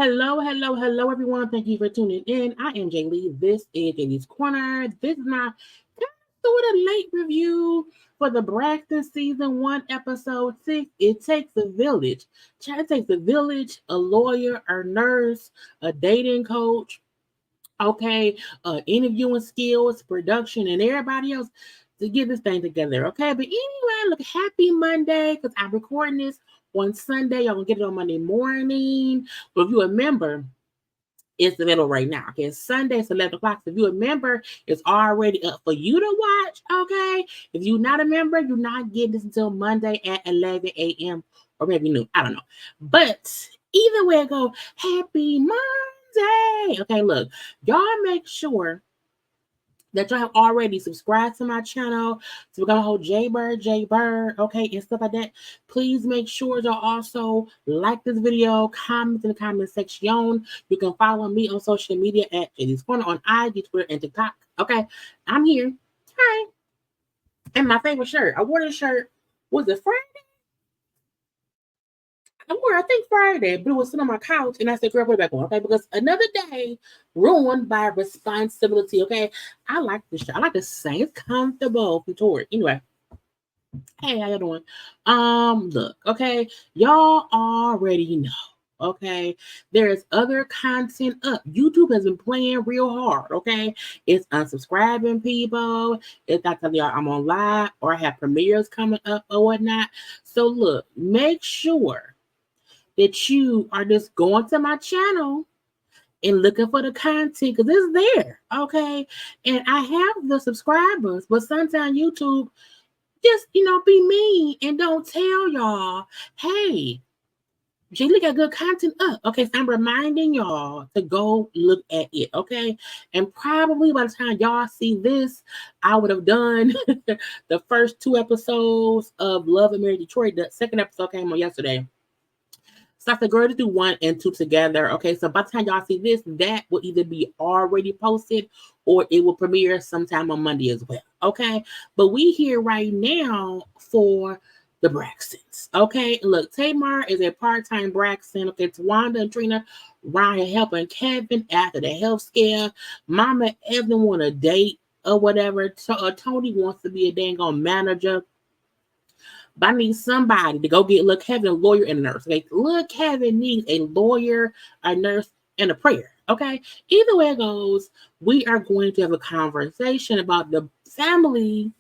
Hello, everyone. Thank you for tuning in. I am Jaylee. This is JayLeesCorner. This is my sort of late review for the Braxton season 1, episode 6. It takes a village. It takes a village, a lawyer, a nurse, a dating coach, okay, interviewing skills, production, and everybody else to get this thing together, okay? But anyway, look, happy Monday because I'm recording this on Sunday. Y'all gonna get it on Monday morning. But if you remember, it's available right now. Okay, it's Sunday, it's 11 o'clock. So if you're a member, it's already up for you to watch. Okay, if you're not a member, you're not getting this until Monday at 11 a.m. or maybe noon. I don't know. But either way it goes, happy Monday. Okay, look, y'all make sure that y'all have already subscribed to my channel to become a whole JayBird, okay, and stuff like that. Please make sure y'all also like this video, comment in the comment section. You can follow me on social media at JayLeesCorner on IG, Twitter, and TikTok. Okay, I'm here. Hi. And my favorite shirt. I wore this shirt. Was it Friday? I think Friday, but it was sitting on my couch, and I said, girl, put it back on, okay? Because another day ruined by responsibility, okay? I like this shirt. I like the same. It's comfortable if you tore it. Anyway, hey, how you doing? Look, okay? Y'all already know, okay? There's other content up. YouTube has been playing real hard, okay? It's unsubscribing people. It's not telling y'all I'm on live or I have premieres coming up or whatnot. So look, make sure that you are just going to my channel and looking for the content because it's there, okay? And I have the subscribers, but sometimes YouTube just, be mean and don't tell y'all, hey, Jaylee got good content up. Okay, so I'm reminding y'all to go look at it, okay? And probably by the time y'all see this, I would have done the first 2 episodes of Love and Marriage Detroit. The second episode came on yesterday. So I said, girl, to do 1 and 2 together. Okay, so by the time y'all see this, that will either be already posted or it will premiere sometime on Monday as well. Okay, but we here right now for the Braxtons. Okay, look, Tamar is a part-time Braxton. Okay, Towanda and Trina around here helping Kevin after the health scare. Mama Evelyn want a date or whatever. So Tony wants to be a dang on manager. But I need somebody to go get Lil Kevin a lawyer and a nurse. Okay, Lil Kevin needs a lawyer, a nurse, and a prayer. Okay, either way it goes, we are going to have a conversation about the family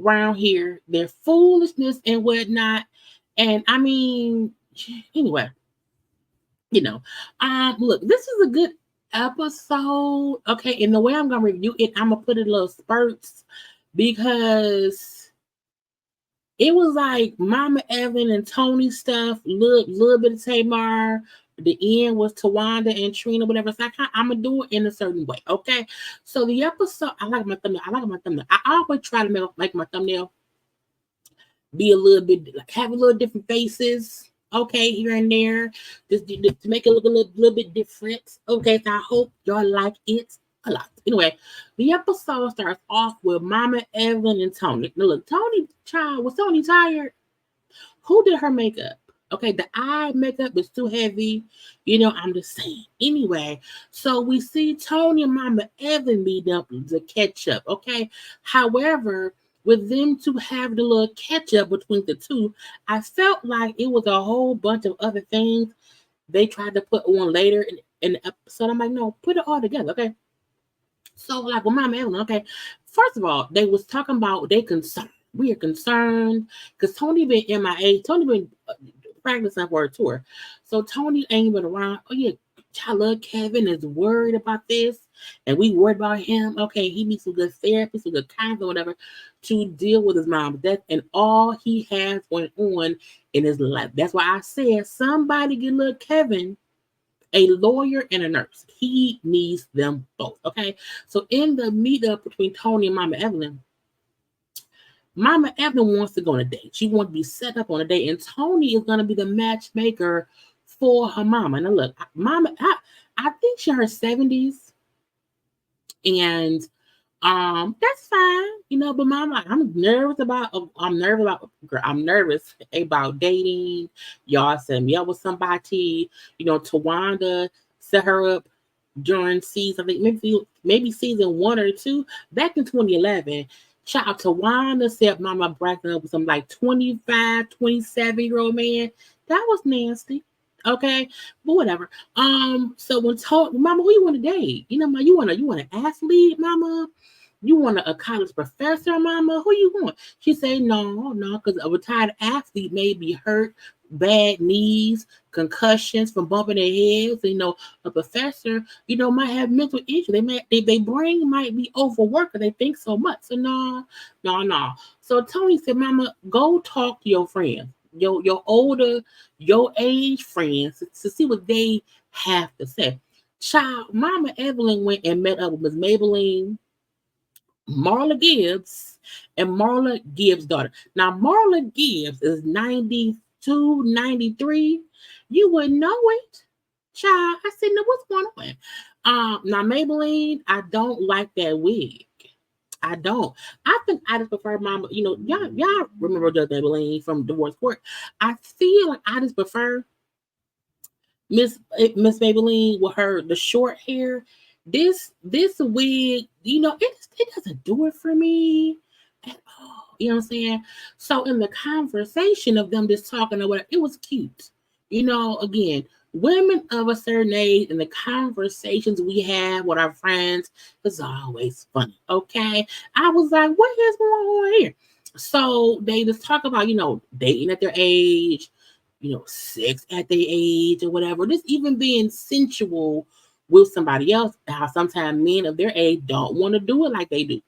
around here, their foolishness and whatnot. And I mean, anyway, look, this is a good episode. Okay, and the way I'm gonna review it, I'm gonna put it in little spurts because it was like Mama Evelyn and Tony stuff, little bit of Tamar. The end was Towanda and Trina, whatever. So I'm going to do it in a certain way, okay? So the episode, I like my thumbnail. I always try to make my thumbnail be a little bit, like have a little different faces, okay, here and there, just to make it look a little bit different. Okay, so I hope y'all like it a lot. Anyway, the episode starts off with Mama Evelyn and Tony. Now look, was Tony tired? Who did her makeup? Okay, the eye makeup is too heavy. I'm just saying. Anyway, so we see Tony and Mama Evelyn meet up to catch up. Okay, however, with them to have the little catch up between the two, I felt like it was a whole bunch of other things they tried to put on later in the episode. I'm like, no, put it all together, okay? So, like with Mama Evelyn, okay, first of all, they was talking about they concerned. We are concerned because Tony been MIA. Tony been practicing for a tour. So Tony ain't been around. Oh, yeah, Lil Kevin is worried about this. And we worried about him. Okay, he needs some good therapy, some good counseling, whatever, to deal with his mom. That's and all he has going on in his life. That's why I said somebody get Lil Kevin a lawyer and a nurse. He needs them both. Okay. So in the meetup between Tony and Mama Evelyn wants to go on a date. She wants to be set up on a date, and Tony is going to be the matchmaker for her mama. Now look, Mama, I think she's in her 70s, and that's fine. But mom, like, I'm nervous about dating. Y'all set me up with somebody. Towanda set her up during season, I think maybe season 1 or 2 back in 2011. Child Towanda set Mama Braxton up with some like 25, 27-year-old man. That was nasty. Okay, but whatever. So when told Mama, who you want to date? You want an athlete, Mama? You want a college professor, Mama? Who you want? She said, no, because a retired athlete may be hurt, bad knees, concussions from bumping their heads. A professor, might have mental issues. Their brain might be overworked because they think so much. So no. So Tony said, Mama, go talk to your friends, your older, your age friends, to see what they have to say. Child, Mama Evelyn went and met up with Miss Maybelline, Marla Gibbs, and Marla Gibbs' daughter. Now, Marla Gibbs is 92, 93. You wouldn't know it, child. I said, no, what's going on? Now, Maybelline, I don't like that wig. I don't. I think I just prefer Mama. Y'all remember Judge Maybelline from Divorce Court. I feel like I just prefer Miss Maybelline with the short hair. This wig, it doesn't do it for me at all. You know what I'm saying? So in the conversation of them just talking or whatever, it was cute. Again, women of a certain age and the conversations we have with our friends is always funny. Okay. I was like, what is going on here? So they just talk about, dating at their age, sex at their age or whatever. This even being sensual with somebody else. How sometimes men of their age don't want to do it like they do.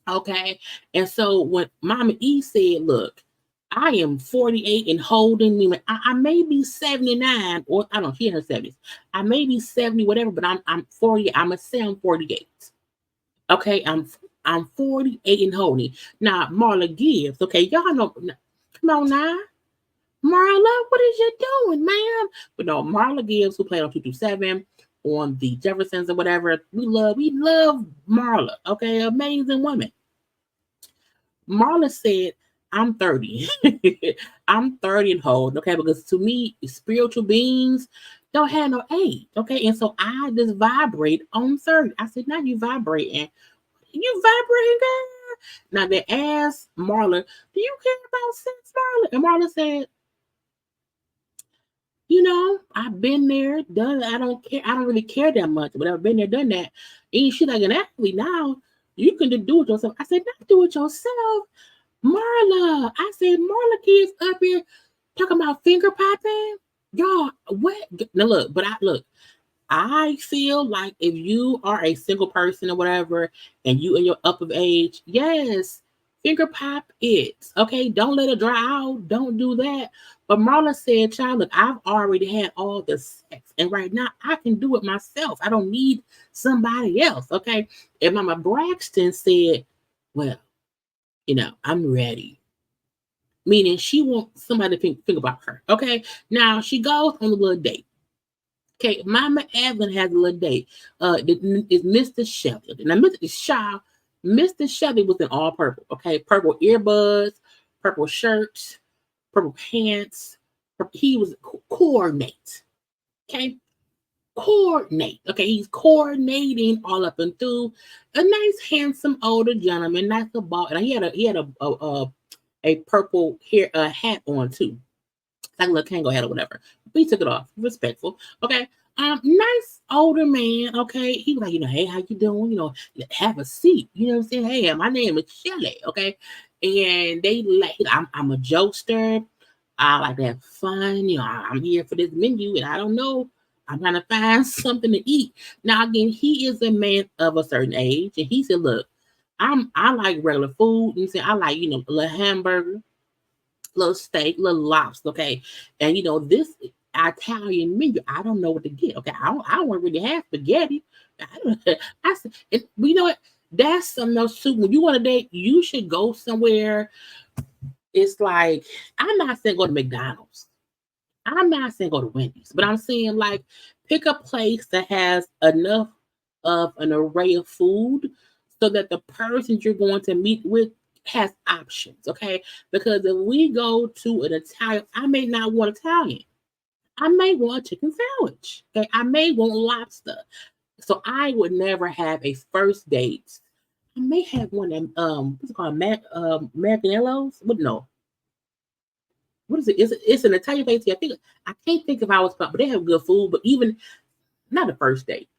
Okay. And so when Mama E said, look, I am 48 and holding me. I may be 79, or I don't know, she in her 70s. I may be 70, whatever, but I'm 40. I'm gonna say I'm 48. Okay, I'm 48 and holding. Now, Marla Gibbs. Okay, y'all know. Come on now. Marla, what is you doing, ma'am? But no, Marla Gibbs, who played on 227 on the Jeffersons or whatever. We love Marla. Okay, amazing woman. Marla said, I'm 30. I'm 30 and hold, okay? Because to me, spiritual beings don't have no age, okay? And so I just vibrate on 30. I said, now you vibrating. You vibrating, girl? Now they asked Marla, do you care about sex, Marla? And Marla said, I've been there, done it. I don't care. I don't really care that much, but I've been there, done that. And she's like an athlete now. You can just do it yourself. I said, not do it yourself. Marla. I said, Marla kids up here talking about finger popping. Y'all, what? Now look, I feel like if you are a single person or whatever, and you in your up of age, yes, finger pop it. Okay, don't let it dry out. Don't do that. But Marla said, child, look, I've already had all the sex. And right now I can do it myself. I don't need somebody else. Okay. And Mama Braxton said, well, I'm ready. Meaning she wants somebody to think about her. Okay. Now she goes on a little date. Okay, Mama Evelyn has a little date. It's Mr. Shelly. Now, Mr. Shelly was in all purple. Okay, purple earbuds, purple shirts, purple pants. He was coordinate. Okay, coordinate. Okay, he's coordinating all up and through. A nice, handsome older gentleman, nice little ball, and he had a purple hair hat on too, like a little Kango hat or whatever. But he took it off, respectful. Okay. Nice older man. Okay. He was like, hey, how you doing? Have a seat. You know what I'm saying? Hey, my name is Shelly. Okay. And they like, I'm a jokester. I like to have fun. I'm here for this menu, and I don't know. I'm trying to find something to eat. Now, again, he is a man of a certain age, and he said, look, I like regular food. And he said, I like, a little hamburger, little steak, little lobster, okay? And this Italian menu, I don't know what to get. Okay, I don't really have spaghetti. I said, you know what? That's something else too. When you want to date, you should go somewhere. It's like, I'm not saying go to McDonald's. I'm not saying go to Wendy's, but I'm saying pick a place that has enough of an array of food so that the person you're going to meet with has options, okay? Because if we go to an Italian, I may not want Italian. I may want a chicken sandwich. Okay, I may want lobster. So I would never have a first date. I may have one of what's it called? Maganello's? What no. What is it? It's an Italian place. I can't think if I was but they have good food, but even not a first date.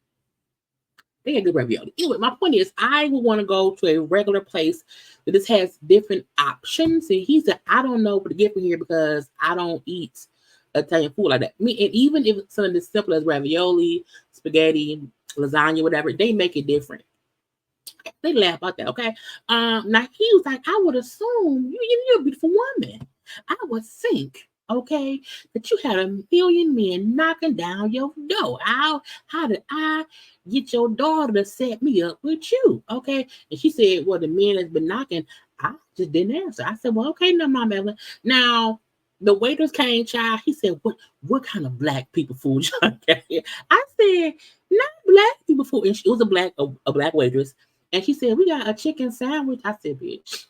They had good ravioli. Anyway, my point is, I would want to go to a regular place that just has different options. And he said, I don't know what to get from here because I don't eat Italian food like that. Me, and even if it's something as simple as ravioli, spaghetti, lasagna, whatever, they make it different. They laugh about that, okay? Now he was like, I would assume you're a beautiful woman. I would think, okay, that you had a million men knocking down your door. How did I get your daughter to set me up with you? Okay. And she said, well, the men has been knocking. I just didn't answer. I said, well, okay, no, Mom Evelyn. Now the waiters came, child. He said, what kind of black people food y'all got here? I said, not black people food. And it was a black waitress. And she said, we got a chicken sandwich. I said, bitch.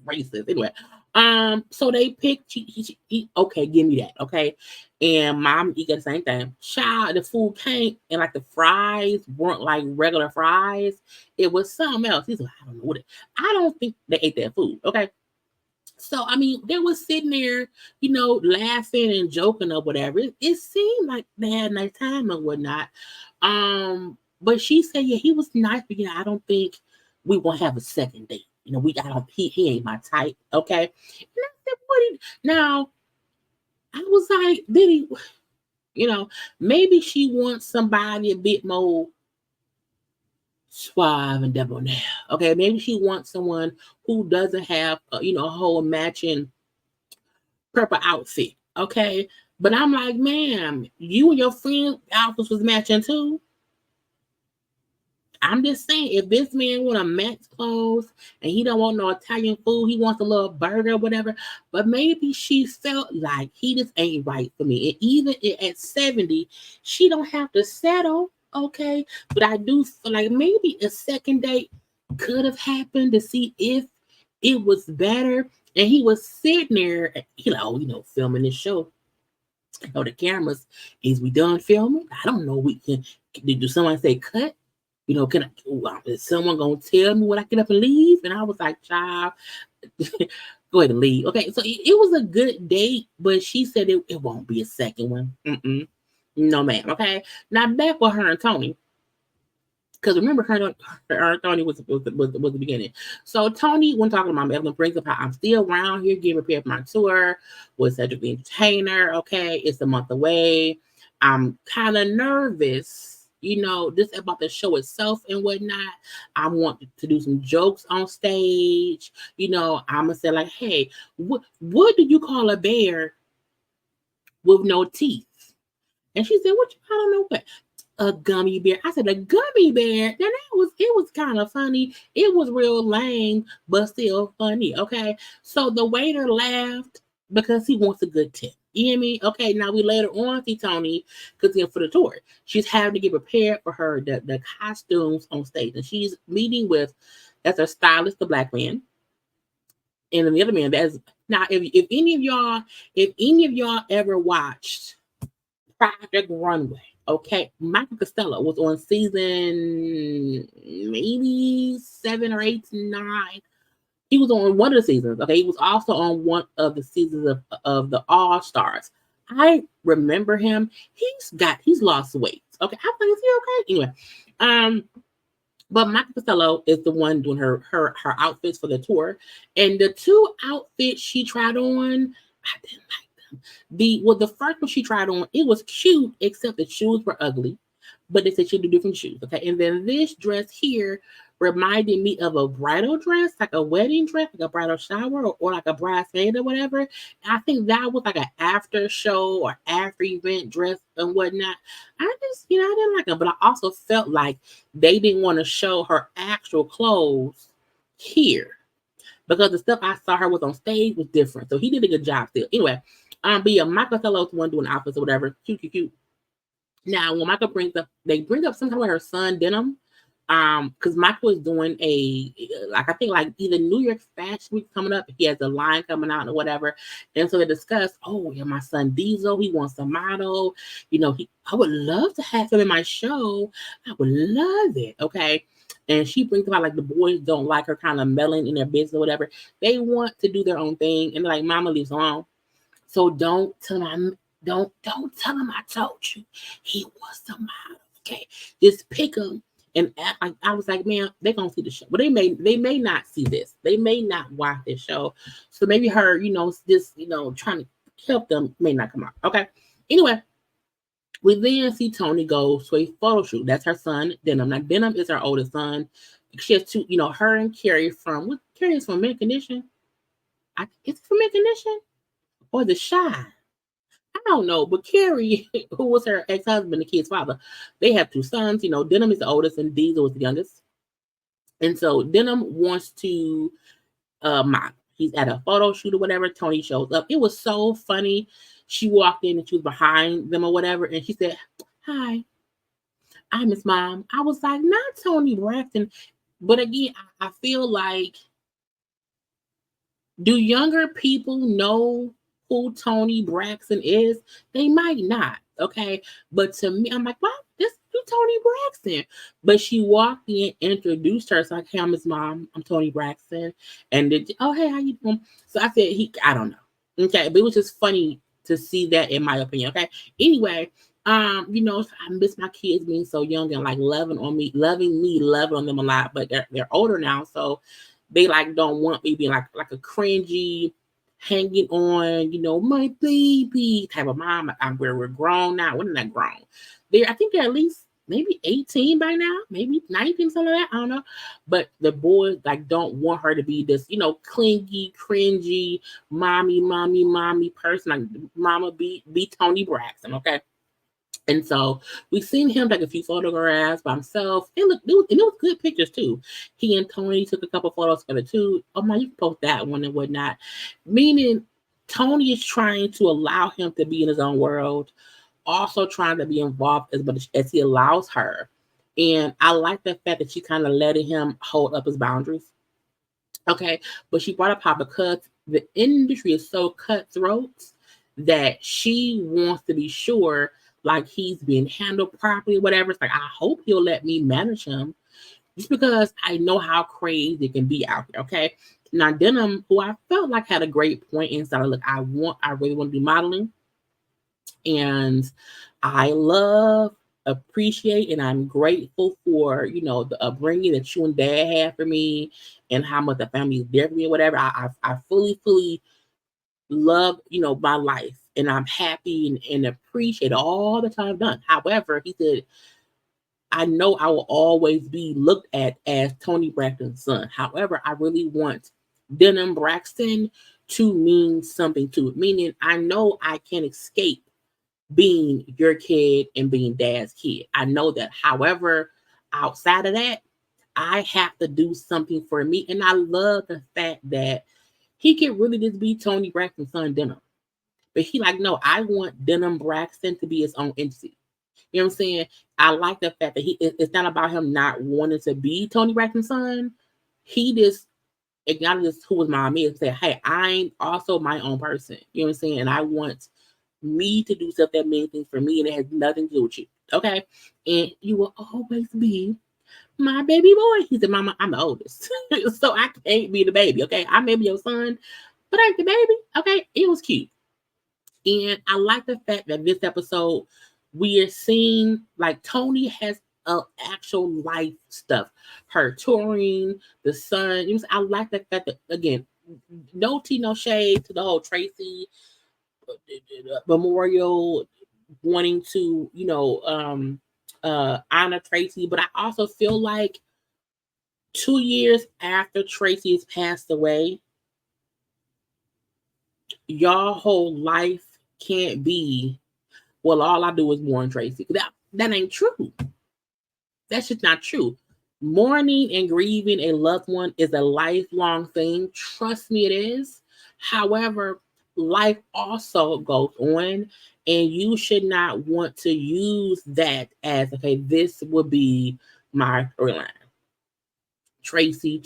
Racist. Anyway. So they picked okay, give me that. Okay. And mom, you got the same thing. Child, the food came and like the fries weren't like regular fries. It was something else. He's like, I don't know what I don't think they ate that food. Okay. So I mean, they were sitting there, laughing and joking or whatever. It seemed like they had a nice time or whatnot. But she said, yeah, he was nice, but I don't think we won't have a second date. He ain't my type. Okay. And I said, now I was like, did he, maybe she wants somebody a bit more suave and debonair. Okay. Maybe she wants someone who doesn't have, a whole matching purple outfit. Okay. But I'm like, ma'am, you and your friend outfits was matching too. I'm just saying, if this man want to match clothes and he don't want no Italian food, he wants a little burger or whatever, but maybe she felt like he just ain't right for me. And even at 70, she don't have to settle, okay? But I do feel like maybe a second date could have happened to see if it was better. And he was sitting there, filming this show. The cameras, is we done filming? I don't know. Do someone say cut? Is someone gonna tell me when I get up and leave? And I was like, child, go ahead and leave. Okay, so it was a good date, but she said it won't be a second one. No, ma'am. Okay, now back with her and Tony, because remember her and Tony was the beginning. So Tony, when talking to Mom Evelyn, brings up how I'm still around here getting prepared for my tour with Cedric the Entertainer. Okay, it's a month away. I'm kind of nervous. Just about the show itself and whatnot. I want to do some jokes on stage. I'm gonna say like, hey, what do you call a bear with no teeth? And she said, I don't know what. A gummy bear. I said, a gummy bear. Then it was kind of funny. It was real lame, but still funny. Okay. So the waiter laughed because he wants a good tip. You hear me? Okay, now we later on see Tony because for the tour. She's having to get prepared for the costumes on stage. And she's meeting with, that's her stylist, the black man. And then the other man, now if any of y'all ever watched Project Runway, okay, Michael Costello was on season maybe 7 or 8, 9. He was on one of the seasons. Okay, he was also on one of the seasons of the All Stars. I remember him. He's lost weight. Okay, I think is he okay? Anyway, but Michael Costello is the one doing her outfits for the tour, and the 2 outfits she tried on, I didn't like them. The first one she tried on, it was cute, except the shoes were ugly. But they said she'd do different shoes. Okay, and then this dress here reminded me of a bridal dress, like a wedding dress, like a bridal shower, or like a bridesmaid or whatever. And I think that was like an after show or after event dress and whatnot. I just, I didn't like them, but I also felt like they didn't want to show her actual clothes here because the stuff I saw her with on stage was different. So he did a good job still. Anyway, but yeah, Michael Costello's the one doing outfits or whatever. Cute. Now, when Michael they bring up some kind of her son denim. Because Michael is doing I think like either New York Fashion Week coming up, he has a line coming out or whatever. And so they discuss, oh yeah, my son Diesel, he wants a model. I would love to have him in my show. I would love it. Okay. And she brings about like the boys don't like her kind of meddling in their business or whatever. They want to do their own thing, and like mama leaves alone. So don't tell him tell him I told you he wants a model. Okay, just pick him and act like. I was like, man, they're gonna see the show, but they may not see this. They may not watch this show. So maybe her, this, trying to help them may not come out. Okay. Anyway, we then see Toni go to a photo shoot. That's her son, Denim. Now, Denim is her oldest son. She has two, her and Carrie Carrie's from Mint Condition. It's from Mint Condition or The Shy. I don't know, but Carrie, who was her ex-husband, the kid's father, they have two sons. Denim is the oldest and Diesel is the youngest. And so Denim wants to model. He's at a photo shoot or whatever. Toni shows up. It was so funny. She walked in and she was behind them or whatever, and she said, "Hi, I'm his mom." I was like, not Toni Braxton. But again, I feel like, do younger people know who Toni Braxton is? They might not, okay? But to me, I'm like, wow, this is Toni Braxton. But she walked in, introduced herself, like, hey, I'm his mom. I'm Toni Braxton. And oh, hey, how you doing? So I said, I don't know. Okay, but it was just funny to see that, in my opinion, okay? Anyway, I miss my kids being so young and like loving on them a lot, but they're older now, so they like don't want me being like a cringy, hanging on, my baby type of mom. We're grown now. We're not grown. I think they're at least maybe 18 by now, maybe 19, something like that. I don't know. But the boys like don't want her to be this, clingy, cringy, mommy person. Like mama be Toni Braxton, okay? And so we've seen him take a few photographs by himself. It was good pictures too. He and Toni took a couple photos together too. Oh my, you can post that one and whatnot. Meaning Toni is trying to allow him to be in his own world, also trying to be involved as much as he allows her. And I like the fact that she kind of letting him hold up his boundaries. Okay, but she brought up how, because the industry is so cutthroat, that she wants to be sure like he's being handled properly, whatever. It's like, I hope he'll let me manage him, just because I know how crazy it can be out there. Okay. Now Denim, who I felt like had a great point inside, look, I really want to do modeling. And I appreciate, and I'm grateful for, the upbringing that you and dad had for me and how much the family is there for me or whatever. I fully love, my life, and I'm happy and appreciate all the time done. However, he said, I know I will always be looked at as Toni Braxton's son. However, I really want Denim Braxton to mean something to it. Meaning, I know I can't escape being your kid and being dad's kid. I know that. However, outside of that, I have to do something for me. And I love the fact that he can really just be Toni Braxton's son, Denim. But he like, no, I want Denim Braxton to be his own entity. You know what I'm saying? I like the fact that it's not about him not wanting to be Toni Braxton's son. He just acknowledges who his mom is and say, hey, I'm also my own person. You know what I'm saying? And I want me to do stuff that means things for me, and it has nothing to do with you. Okay? And you will always be my baby boy. He said, Mama, I'm the oldest. So I can't be the baby. Okay? I may be your son, but I ain't the baby. Okay? It was cute. And I like the fact that this episode, we are seeing like Toni has actual life stuff. Her touring, the son. I like the fact that, again, no tea, no shade to the whole Tracy memorial, wanting to, honor Tracy. But I also feel like 2 years after Tracy has passed away, your whole life can't be, well, all I do is mourn Tracy. That ain't true. That's just not true. Mourning and grieving a loved one is a lifelong thing. Trust me, it is. However, life also goes on, and you should not want to use that as, okay, this will be my storyline. Tracy.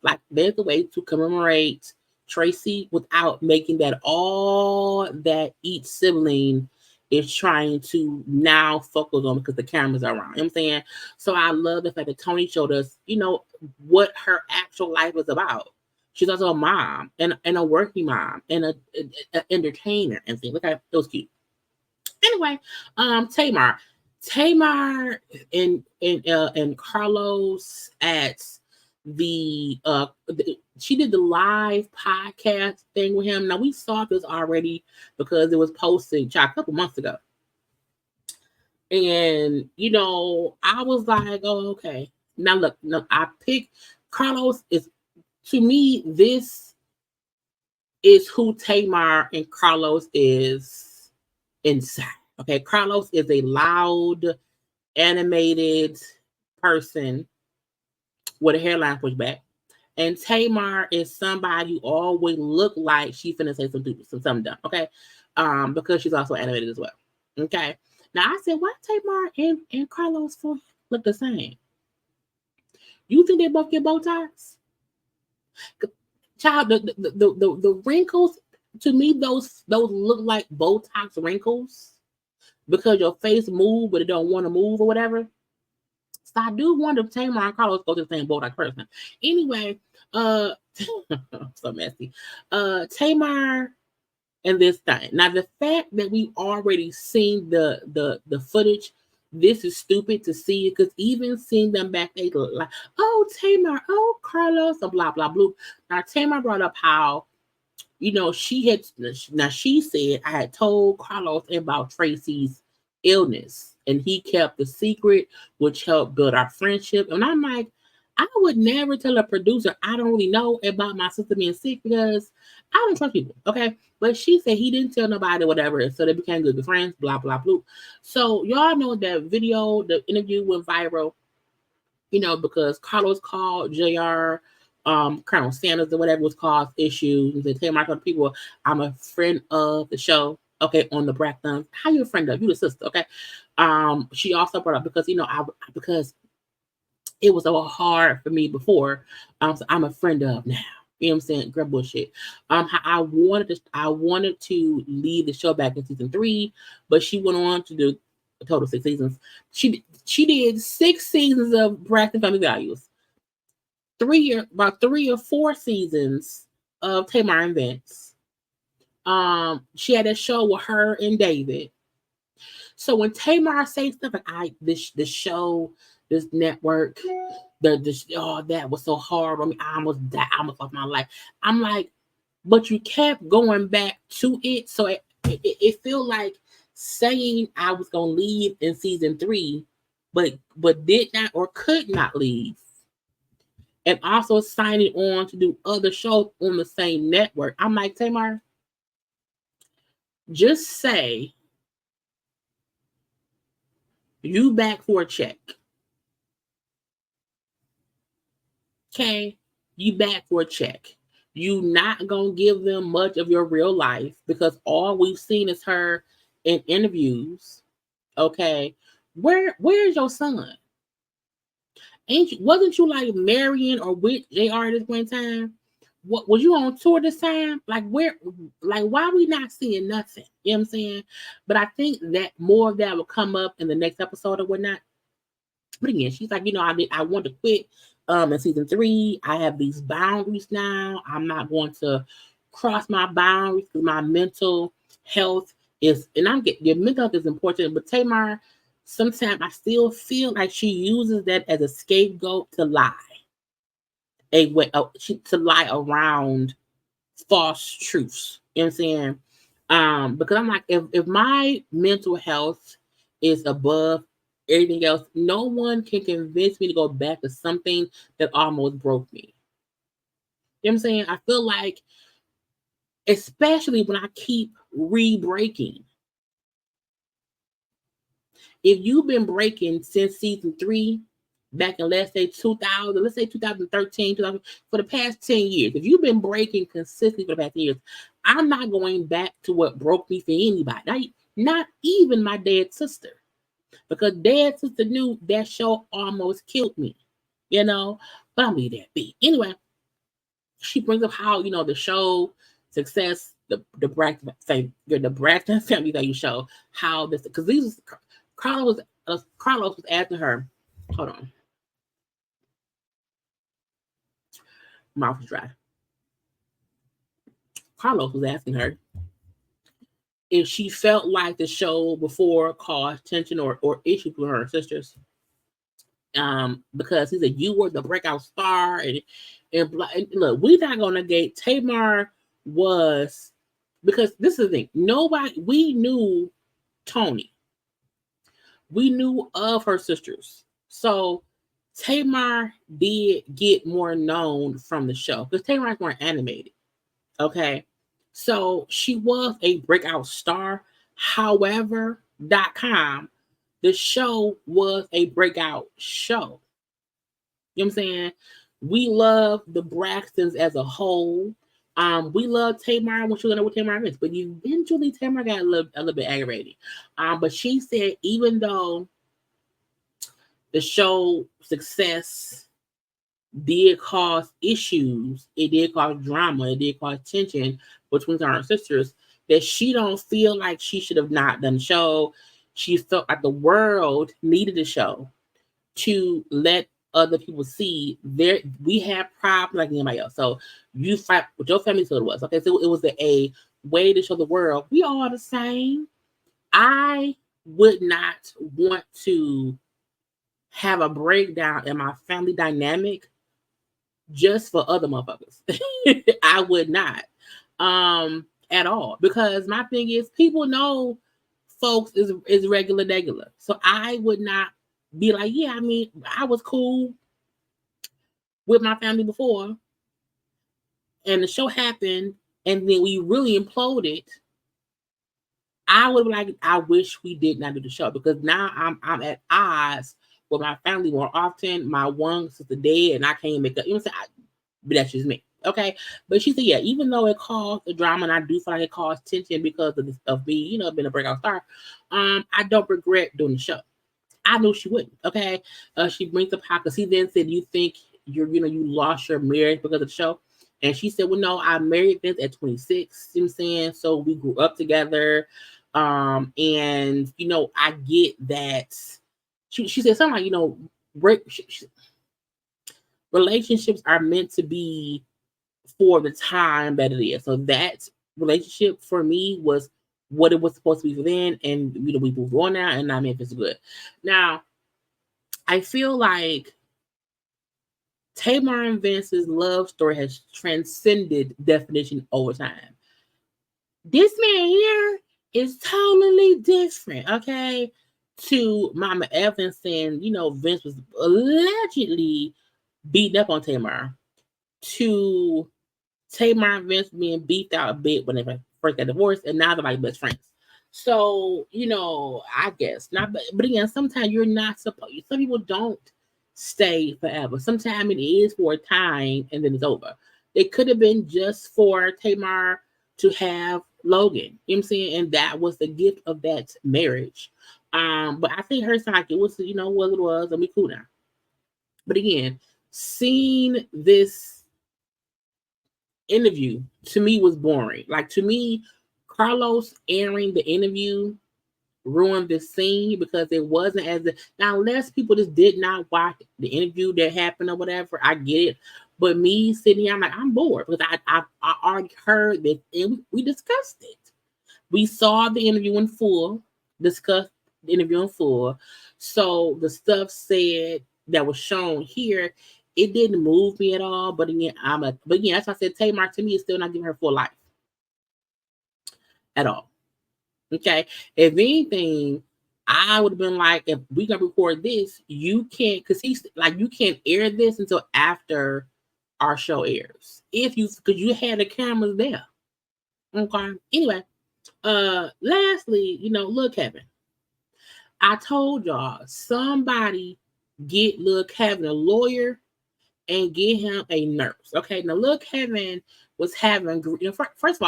Like, there's a way to commemorate Tracy without making that all that each sibling is trying to now focus on because the cameras are around. You know what I'm saying? So I love the fact that Tony showed us, what her actual life was about. She's also a mom and a working mom and a entertainer and things. Look at it was cute. Anyway, Tamar and Carlos at she did the live podcast thing with him. Now we saw this already because it was posted a couple months ago. And I was like, oh, okay. Now look, I picked Carlos to me, this is who Tamar and Carlos is inside. Okay, Carlos is a loud, animated person with a hairline pushed back. And Tamar is somebody who always look like she finna say something dumb. Okay, because she's also animated as well. Okay, now I said, why Tamar and Carlos look the same? You think they both get bow ties? Child, the wrinkles, to me, those look like Botox wrinkles because your face move, but it don't want to move or whatever. So I do wonder if Tamar and Carlos go to the same Botox person. Anyway, so messy. Tamar and this thing. Now, the fact that we've already seen the footage, this is stupid to see it because even seeing them back, they look like, oh, Tamar, oh, Carlos, and blah, blah, blah. Now, Tamar brought up how, she said, I had told Carlos about Tracy's illness and he kept the secret, which helped build our friendship. And I'm like, I would never tell a producer I don't really know about my sister being sick because I don't trust people. Okay. But she said he didn't tell nobody, whatever. So they became good friends, blah, blah, blah. So y'all know that video, the interview went viral, because Carlos called JR, Colonel Sanders or whatever was called issues. And said, hey, my people, I'm a friend of the show. Okay, on the Braxtons. How you a friend of? You the sister, okay? She also brought up because because it was so hard for me before. So I'm a friend of now. You know what I'm saying? Girl bullshit. I wanted to leave the show back in season 3, but she went on to do a total 6 seasons. She did 6 seasons of Braxton Family Values. About 3 or 4 seasons of Tamar and Vince. She had a show with her and David. So when Tamar says stuff like this show, this network, that was so hard on me. I almost died. I almost lost my life. I'm like, but you kept going back to it. So it felt like saying I was gonna leave in season 3, but did not or could not leave. And also signing on to do other shows on the same network. I'm like, Tamar, just say you back for a check. Okay, you back for a check. You not gonna give them much of your real life because all we've seen is her in interviews. Okay, where's your son? Wasn't you like marrying or with JR at this point in time? What was you on tour this time? Like why we not seeing nothing? You know what I'm saying? But I think that more of that will come up in the next episode or whatnot. But again, she's like, I want to quit in season 3. I have these boundaries now. I'm not going to cross my boundaries because my mental health is, and your mental health is important. But Tamar, sometimes I still feel like she uses that as a scapegoat to lie. To lie around false truths. You know what I'm saying? Because I'm like, if my mental health is above everything else, no one can convince me to go back to something that almost broke me. You know what I'm saying? I feel like, especially when I keep re-breaking. If you've been breaking since season 3, back in let's say 2013, for the past 10 years, if you've been breaking consistently for the past 10 years, I'm not going back to what broke me for anybody. Not even my dead sister. because Dad's sister knew that show almost killed me, you know. But I'll leave that be. Anyway, she brings up how the show success, the Braxton the Braxton family value show, how this because these Carlos was asking her, hold on, mouth is dry. Carlos was asking her if she felt like the show before caused tension or issues with her sisters. Because he said you were the breakout star, and look, we're not gonna negate Tamar was, because this is the thing. We knew Tony, we knew of her sisters, so Tamar did get more known from the show because Tamar's more animated. Okay, so she was a breakout star. However, .com, the show was a breakout show. You know what I'm saying? We love the Braxtons as a whole. We love Tamar when she was with Tamar Vince, but eventually Tamar got a little bit aggravated. But she said even though the show success did cause issues, it did cause drama, it did cause tension between her and sisters, that she don't feel like she should have not done the show. She felt like the world needed the show to let other people see we have problems like anybody else. So you fight with your family, so it was. Okay, so it was a way to show the world we all the same. I would not want to have a breakdown in my family dynamic just for other motherfuckers. I would not. At all. Because my thing is people know folks is regular. So I would not be like, yeah, I mean, I was cool with my family before, and the show happened, and then we really imploded. I would be like, I wish we did not do the show because now I'm at odds with my family more often. My one sister dead, and I can't make up. You know what I'm saying? But that's just me. Okay, but she said, yeah, even though it caused the drama, and I do feel like it caused tension because of me, being a breakout star. I don't regret doing the show. I knew she wouldn't. Okay, she brings up how because he then said, "You think you lost your marriage because of the show?" And she said, "Well, no, I married Vince at 26. You know what I'm saying? So we grew up together. And I get that." She said something like, relationships are meant to be for the time that it is. So that relationship for me was what it was supposed to be for then, and we moved on now, and now Memphis is good. Now, I feel like Tamar and Vince's love story has transcended definition over time. This man here is totally different, okay? To Mama Evelyn saying, Vince was allegedly beating up on Tamar. To Tamar and Vince being beefed out a bit when they first got divorced, and now they're like best friends. So, I guess not, but again, sometimes you're not supposed. Some people don't stay forever. Sometimes it is for a time and then it's over. It could have been just for Tamar to have Logan. You know what I'm saying? And that was the gift of that marriage. But I think her side, it was, what it was, and we cool now. But again, seeing this interview to me was boring. Like, to me, Carlos airing the interview ruined the scene because it wasn't as now, unless people just did not watch the interview that happened or whatever, I get it. But me sitting here, I'm like, I'm bored because I already heard this and we discussed it. We saw the interview in full, discussed the interview in full. So the stuff said that was shown here, it didn't move me at all. But again, that's why I said Tamar to me is still not giving her full life at all. Okay. If anything, I would have been like, if we gonna record this, you can't, because he's like, you can't air this until after our show airs. Because you had the cameras there. Okay. Anyway, lastly, Lil Kevin. I told y'all, somebody get Lil Kevin a lawyer and get him a nurse. Okay. Now, Lil Kevin was having, first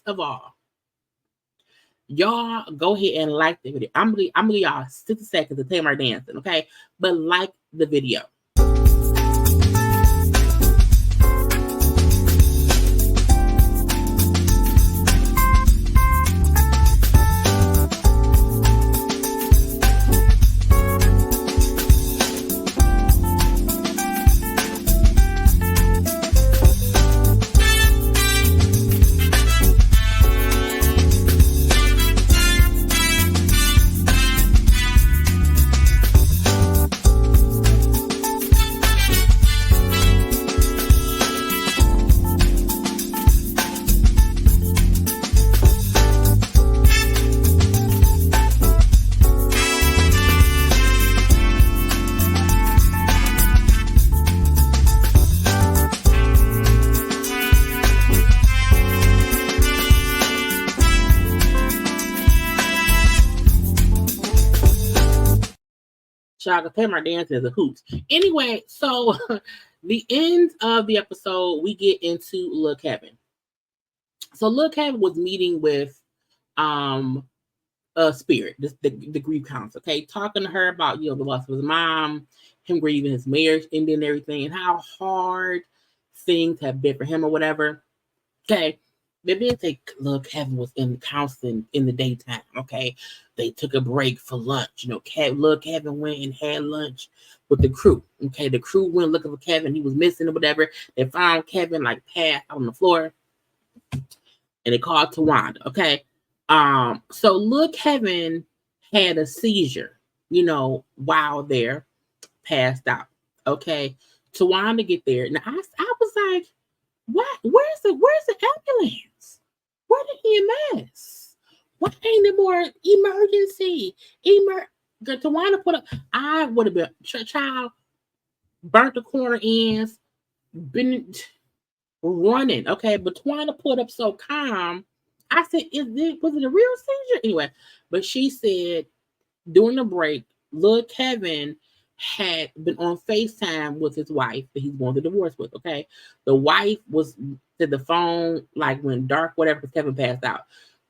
of all, Y'all go ahead and like the video. I'm gonna give y'all 60 seconds of Tamar dancing, okay? But like the video. Shaka Tamar dancing is a hoot. Anyway, so the end of the episode, we get into Lil Kevin. So Lil Kevin was meeting with Spirit, the grief council, okay, talking to her about the loss of his mom, him grieving his marriage ending and everything, and how hard things have been for him or whatever. Okay. They didn't say Lil Kevin was in counseling in the daytime. Okay. They took a break for lunch. Lil Kevin went and had lunch with the crew. Okay. The crew went looking for Kevin. He was missing or whatever. They found Kevin like passed on the floor. And they called Towanda. Okay. So Lil Kevin had a seizure, while they're passed out. Okay. Towanda get there. Now I was like, what? Where's the ambulance? Where the EMS? Why ain't there more emergency? Towanda put up. I would have been child, burnt the corner ends, been running. Okay, but Towanda put up so calm. I said, was it a real seizure? Anyway, but she said during the break, Lil Kevin had been on FaceTime with his wife that he's going to divorce with. Okay. The wife was to the phone, like when dark, whatever, because Kevin passed out.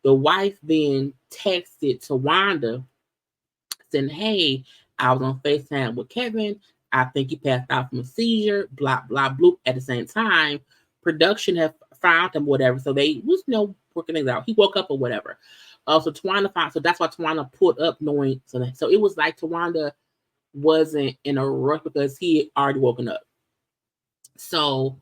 The wife then texted Towanda saying, hey, I was on FaceTime with Kevin. I think he passed out from a seizure, blah, blah, bloop. At the same time, production had found him, whatever. So they was working things out. He woke up or whatever. So Towanda found, so that's why Towanda put up knowing. So it was like Towanda wasn't in a rush because he had already woken up. So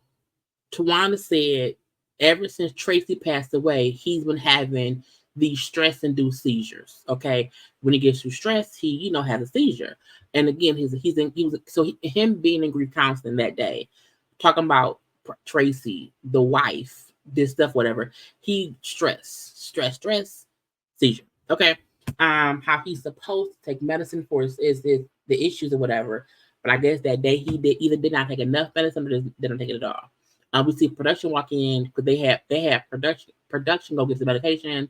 Towanda said ever since Tracy passed away, he's been having these stress-induced seizures. Okay, when he gets too stressed, he has a seizure. And again, him being in grief counseling that day, talking about Tracy, the wife, this stuff, whatever. He stress, seizure. Okay. How he's supposed to take medicine for the issues or whatever, but I guess that day he did not take enough medicine or didn't take it at all. We see production walk in because they have production go get the medication,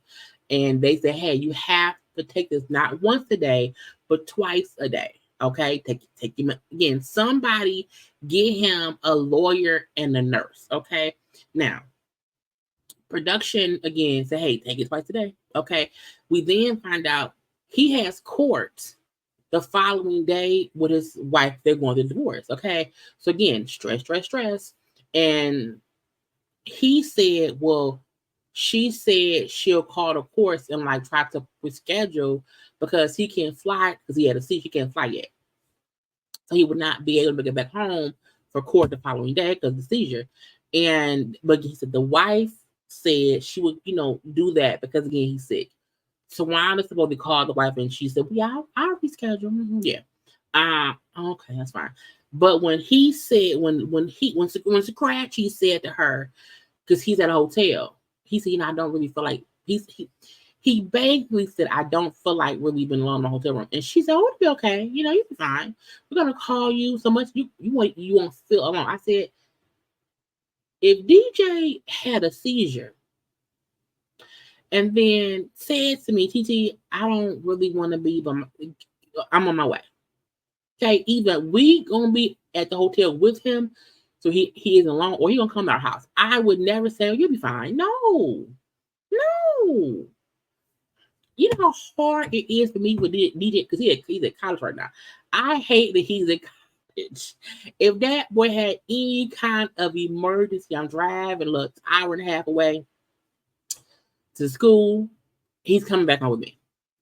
and they say, hey, you have to take this not once a day but twice a day. Okay, take him again. Somebody get him a lawyer and a nurse. Okay, now production again say, hey, take it twice a day. Okay, we then find out he has court the following day with his wife. They're going to divorce. Okay, so again, stress. And he said, well, she said she'll call the courts and like try to reschedule because he can't fly because he had a seizure. He can't fly yet. So he would not be able to get back home for court the following day because of the seizure. But he said the wife said she would, do that because again, he's sick. So Tawanda's supposed to call the wife and she said, yeah, I'll reschedule. Mm-hmm, yeah. Okay, that's fine. But when he said, when she crashed, he said to her, because he's at a hotel, he said, I don't really feel like he basically said, I don't feel like really being alone in the hotel room. And she said, oh, it'll be okay. You'll be fine. We're gonna call you so much you won't feel alone. I said, if DJ had a seizure and then said to me, TT, I don't really want to be, but I'm on my way. Okay, either we gonna be at the hotel with him, so he isn't alone, or he gonna come to our house. I would never say, oh, you'll be fine. No. You know how hard it is for me with DJ because he's at college right now. I hate that he's at college. If that boy had any kind of emergency, I'm driving, look, hour and a half away to school, he's coming back home with me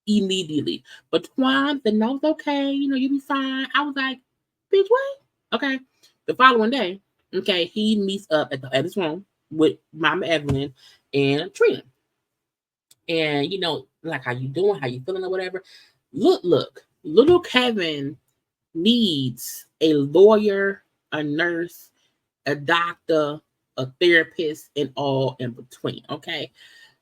immediately. But Twan, the no's okay, you'll be fine. I was like, bitch, what? Okay. The following day, okay, he meets up at his room with Mama Evelyn and Trina. And like, how you doing, how you feeling, or whatever. Look, little Kevin needs a lawyer, a nurse, a doctor, a therapist, and all in between. Okay,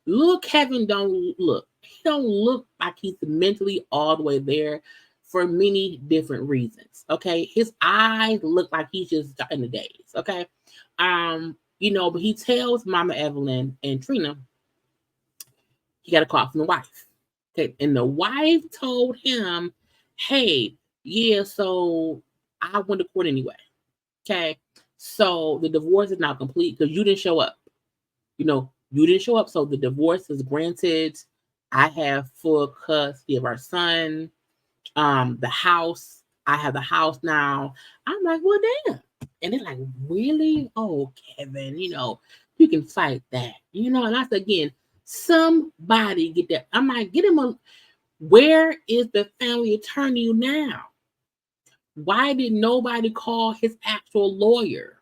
little Kevin don't look like he's mentally all the way there for many different reasons. Okay, his eyes look like he's just in the days. Okay, but he tells Mama Evelyn and Trina he got a call from the wife. Okay. And the wife told him, hey, yeah, so I went to court anyway. Okay. So the divorce is now complete because you didn't show up. You didn't show up. So the divorce is granted. I have full custody of our son. The house, I have the house now. I'm like, well, damn. And they're like, really? Oh, Kevin, you can fight that. And I said, again, somebody get that. I'm like, get him where is the family attorney now? Why did nobody call his actual lawyer?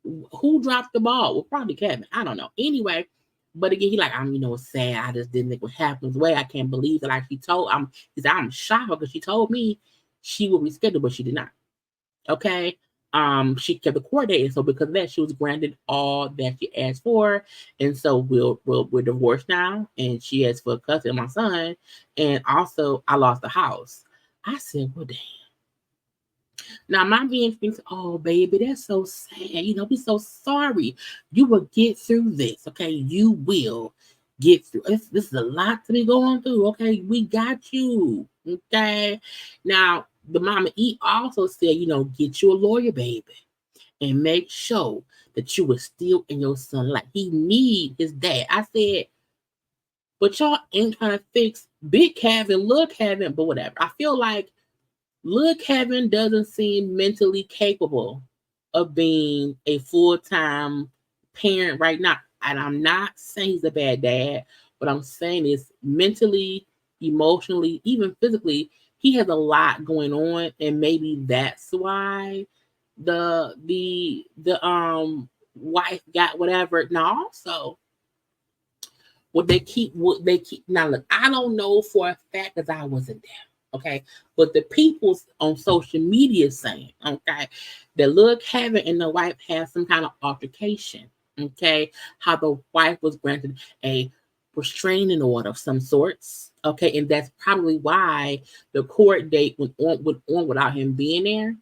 Who dropped the ball? Well, probably Kevin. I don't know. Anyway, but again, he like, I'm, sad. I just didn't think what happened. Way I can't believe that. Like he said, I'm shocked because she told me she would reschedule, but she did not. Okay. She kept the court date, and so because of that, she was granted all that she asked for, and so we're divorced now, and she asked for custody of my son, and also I lost the house. I said, well, damn. Now my being thinks, oh baby, that's so sad. Be so sorry. You will get through this, okay? You will get through. This is a lot to be going through, okay? We got you, okay? Now the Mama E also said, get you a lawyer, baby, and make sure that you were still in your son life. He need his dad. I said, but y'all ain't trying to fix Big Kevin, Lil Kevin, but whatever. I feel like Lil Kevin doesn't seem mentally capable of being a full-time parent right now. And I'm not saying he's a bad dad. What I'm saying is mentally, emotionally, even physically, he has a lot going on, and maybe that's why the wife got whatever. Now also what they keep now look, I don't know for a fact because I wasn't there. Okay, but the people on social media saying, okay, that Lil Kevin and the wife had some kind of altercation. Okay, how the wife was granted a restraining order of some sorts. Okay, and that's probably why the court date went on without him being there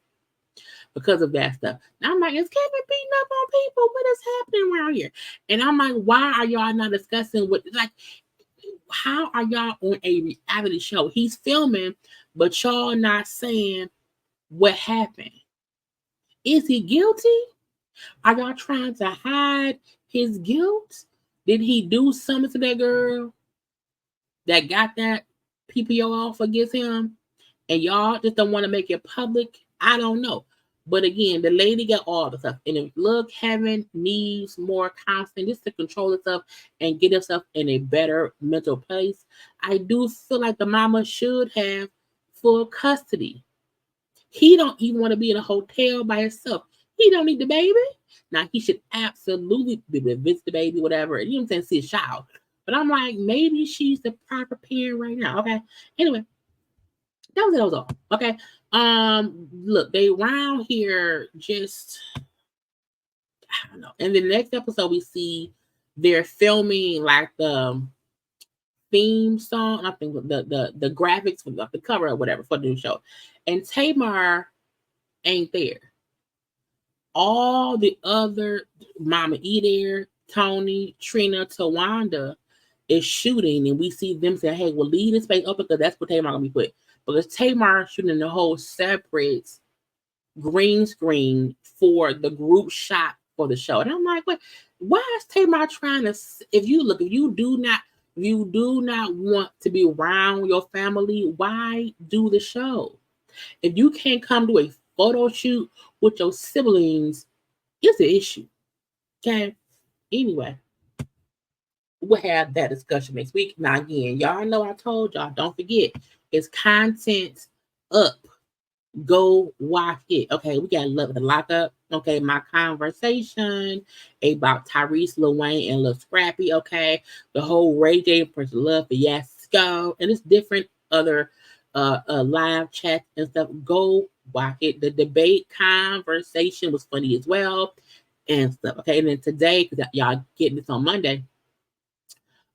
because of that stuff. Now I'm like, is Kevin beating up on people? What is happening around here? And I'm like, why are y'all not discussing what like? How are y'all on a reality show? He's filming, but y'all not saying what happened. Is he guilty? Are y'all trying to hide his guilt? Did he do something to that girl that got that PPO off against him? And y'all just don't want to make it public? I don't know. But again, the lady got all the stuff. And if Lil Kevin needs more counseling just to control herself and get herself in a better mental place, I do feel like the mama should have full custody. He don't even want to be in a hotel by himself. He don't need the baby. Now, he should absolutely visit the baby, whatever. You know what I'm saying? See a child. But I'm like, maybe she's the proper parent right now. Okay. Anyway, that was all. Okay. Look, they round here just I don't know. In the next episode, we see they're filming like the theme song. I think the graphics for the cover or whatever for the new show. And Tamar ain't there. All the other Mama E there, Tony, Trina, Towanda is shooting, and we see them say, hey, we'll leave this space open because that's what Tamar gonna be put. Because Tamar shooting the whole separate green screen for the group shot for the show. And I'm like, why is Tamar trying to, if you do not, If you do not want to be around your family, why do the show? If you can't come to a photo shoot with your siblings, it's an issue. Okay. Anyway, we'll have that discussion next week. Now, again, y'all know I told y'all, don't forget, it's content up. Go watch it. Okay, we got Love the Lockup. Okay, my conversation about Tyrese, Lil Wayne, and Lil Scrappy. Okay, the whole Ray J and Prince of Love for Yes Go, and it's different other live chats and stuff. Go watch it. The debate conversation was funny as well and stuff. Okay, and then today, because y'all getting this on Monday,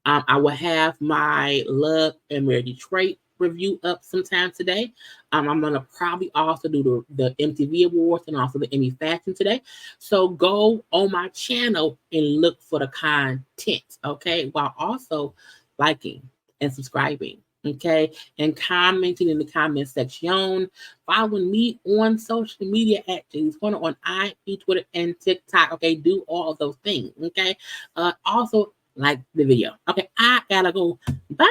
I will have my Love and Marriage Detroit review up sometime today. I'm gonna probably also do the MTV Awards and also the Emmy Fashion today. So go on my channel and look for the content, okay? While also liking and subscribing, okay? And commenting in the comment section. Following me on social media at JayLeesCorner on IG, Twitter, and TikTok. Okay, do all of those things, okay? Also like the video. Okay, I gotta go. Bye.